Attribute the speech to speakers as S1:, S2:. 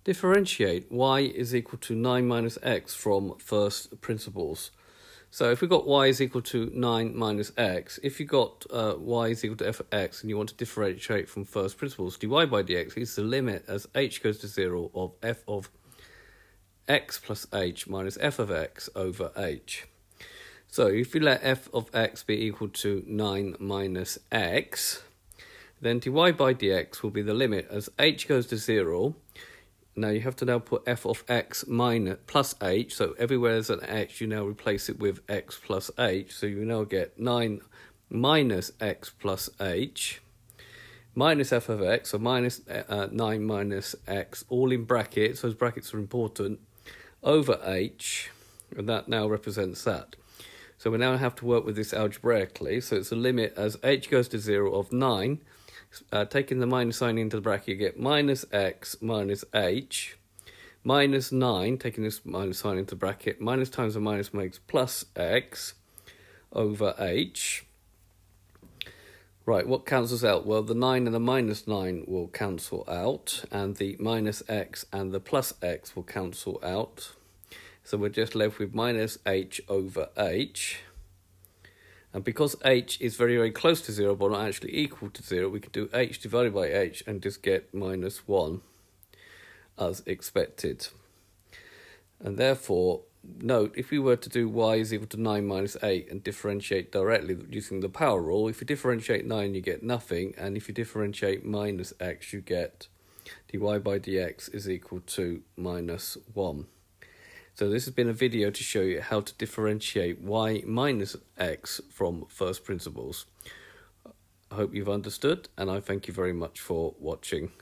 S1: Differentiate y is equal to 9 minus x from first principles. So if we've got y is equal to 9 minus x, if you've got y is equal to f of x and you want to differentiate from first principles, dy by dx is the limit as h goes to 0 of f of x plus h minus f of x over h. So if you let f of x be equal to 9 minus x, then dy by dx will be the limit as h goes to 0. Now you have to now put f of x minus plus h, so everywhere there's an x, you now replace it with x plus h, so you now get 9 minus x plus h, minus f of x, so minus 9 minus x, all in brackets, those brackets are important, over h, and that now represents that. So we now have to work with this algebraically, so it's a limit as h goes to 0 of 9, taking the minus sign into the bracket, you get minus x minus h, minus 9, taking this minus sign into the bracket, minus times a minus makes plus x over h. Right, what cancels out? Well, the 9 and the minus 9 will cancel out, and the minus x and the plus x will cancel out. So we're just left with minus h over h. And because h is very, very close to 0, but not actually equal to 0, we can do h divided by h and just get minus 1 as expected. And therefore, note, if we were to do y is equal to 9 minus 8 and differentiate directly using the power rule, if you differentiate 9, you get nothing. And if you differentiate minus x, you get dy by dx is equal to minus 1. So this has been a video to show you how to differentiate y minus x from first principles. I hope you've understood, and I thank you very much for watching.